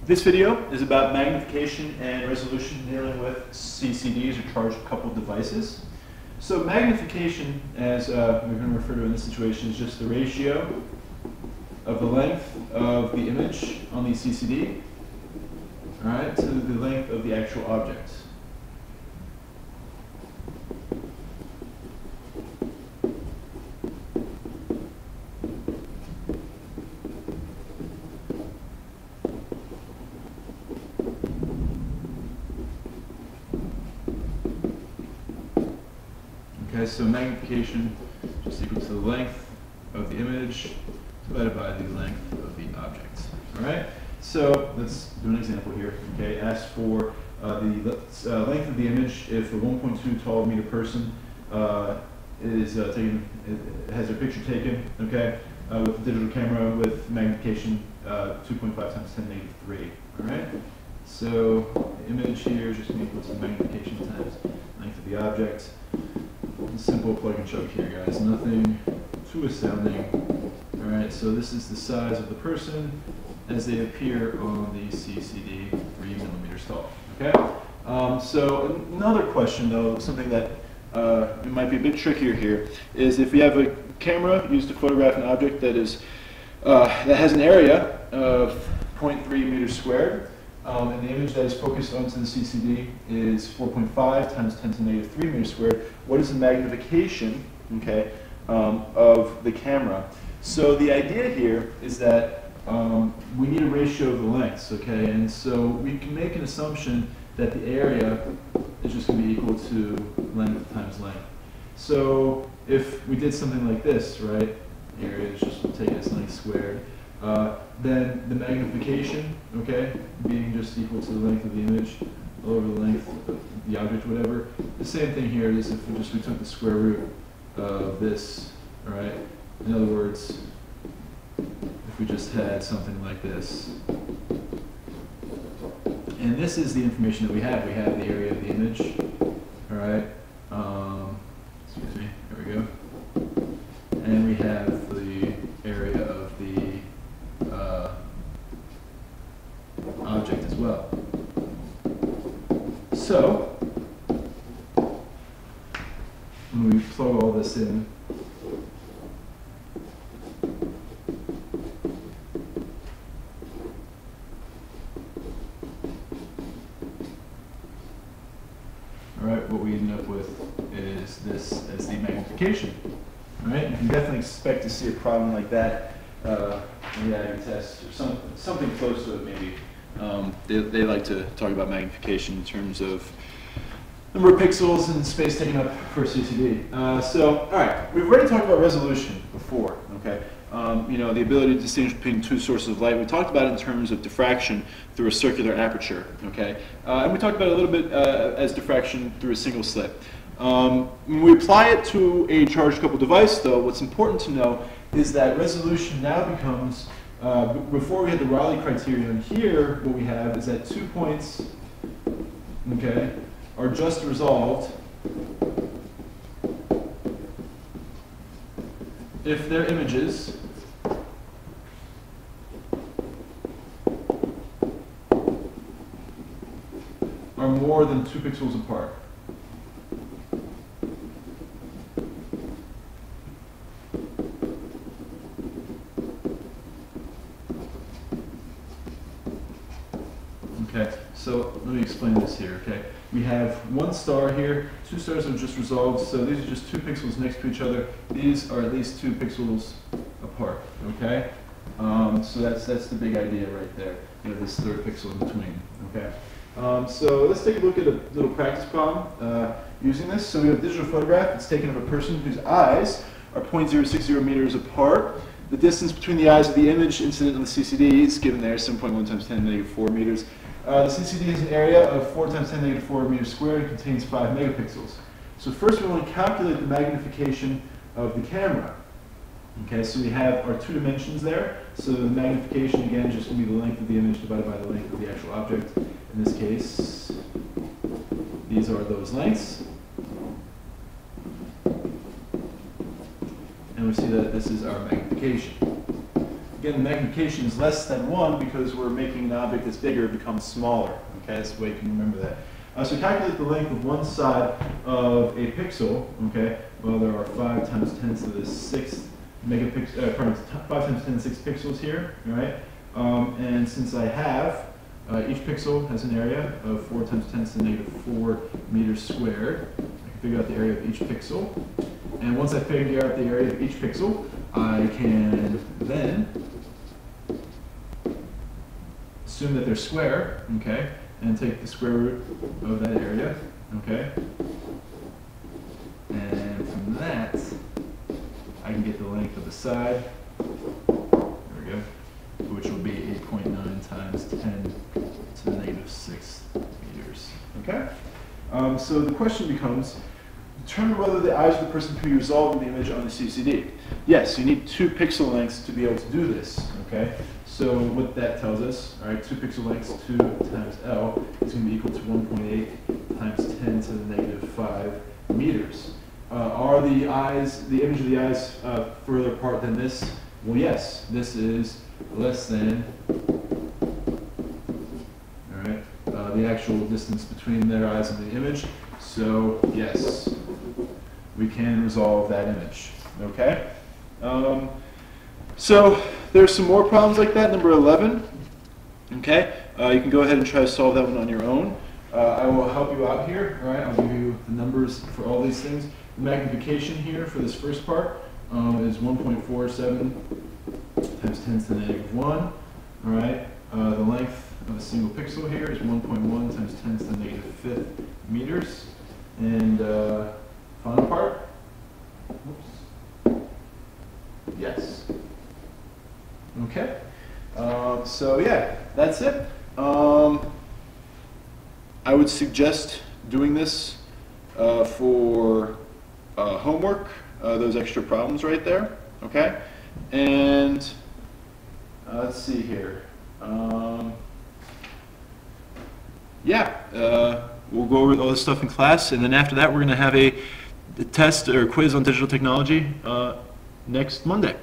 This video is about magnification and resolution dealing with CCDs, or charged coupled devices. So magnification, as we're going to refer to in this situation, is just the ratio of the length of the image on the CCD, all right, to the length of the actual object. Okay, so magnification just equal to the length of the image divided by the length of the object. All right, so let's do an example here. Okay, ask for the length of the image if a 1.2 tall meter person is has their picture taken. Okay, with a digital camera with magnification 2.5 times 10 negative 3. All right, so the image here is just going to equal to magnification times length of the object. Simple plug and chug here, guys. Nothing too astounding. All right, so this is the size of the person as they appear on the CCD, 3 millimeters tall. Okay. So another question, though, something that it might be a bit trickier here, is if you have a camera used to photograph an object that is that has an area of 0.3 meters squared. And the image that is focused onto the CCD is 4.5 times 10 to the negative 3 meters squared. What is the magnification, okay, of the camera? So the idea here is that we need a ratio of the lengths, okay? And so we can make an assumption that the area is just going to be equal to length times length. So if we did something like this, right, the area is just, we'll take it as length squared. Then the magnification, okay, being just equal to the length of the image over the length of the object, whatever. The same thing here is if we took the square root of this, all right? In other words, if we just had something like this. And this is the information that we have. We have the area of the image, all right? Excuse me, here we go. And we have the area of the object as well. So, when we plug all this in, all right, what we end up with is this as the magnification. All right, you can definitely expect to see a problem like that in the adding test, or something close to it maybe. They like to talk about magnification in terms of number of pixels and space taken up for CCD. So, all right, we've already talked about resolution before, okay? You know, the ability to distinguish between two sources of light. We talked about it in terms of diffraction through a circular aperture, okay? And we talked about it a little bit as diffraction through a single slit. When we apply it to a charged coupled device, though, what's important to know is that resolution now becomes, before we had the Rayleigh criterion, here what we have is that 2 points, okay, are just resolved if their images are more than 2 pixels apart. Okay, so let me explain this here, okay? We have one star here, 2 stars are just resolved, so these are just 2 pixels next to each other. These are at least 2 pixels apart, okay? So that's the big idea right there, you know, this third pixel in between, okay? So let's take a look at a little practice problem using this. So we have a digital photograph. It's taken of a person whose eyes are 0.060 meters apart. The distance between the eyes of the image incident on the CCD is given there, 7.1 times 10 to the negative 4 meters. The CCD has an area of 4 times 10 to the negative 4 meters squared and contains 5 megapixels. So first we want to calculate the magnification of the camera. Okay, so we have our 2 dimensions there. So the magnification, again, is just going to be the length of the image divided by the length of the actual object. In this case, these are those lengths. And we see that this is our magnification. again, the magnification is less than 1 because we're making an object that's bigger become smaller. Okay, that's the way you can remember that. So calculate the length of one side of a pixel. Okay, well, there are 5 times 10 to the 6 megapixels, 5 times 10 to the 6 pixels here. All right, and since I have each pixel has an area of 4 times 10 to the negative 4 meters squared, I can figure out the area of each pixel. And once I figure out the area of each pixel, I can then assume that they're square, okay, and take the square root of that area, okay. And from that, I can get the length of the side. There we go, which will be 8.9 times 10 to the negative 6 meters. Okay. So the question becomes, determine whether the eyes of the person can be resolved in the image on the CCD. Yes, you need 2 pixel lengths to be able to do this. Okay. So what that tells us, all right, 2 pixel lengths, 2 times L is going to be equal to 1.8 times 10 to the negative 5 meters. Are the eyes, the image of the eyes, further apart than this? Well, yes. This is less than, all right, the actual distance between their eyes and the image. So yes, we can resolve that image. Okay. So there's some more problems like that. Number 11. Okay. You can go ahead and try to solve that one on your own. I will help you out here. All right. I'll give you the numbers for all these things. The magnification here for this first part is 1.47 times 10 to the negative 1. All right. The length of a single pixel here is 1.1 times 10 to the negative 5th meters. And final part. Whoops. Yes. Okay. So yeah, that's it. I would suggest doing this for homework, those extra problems right there. Okay. And let's see here. We'll go over all this stuff in class, and then after that we're going to have a test or quiz on digital technology next Monday.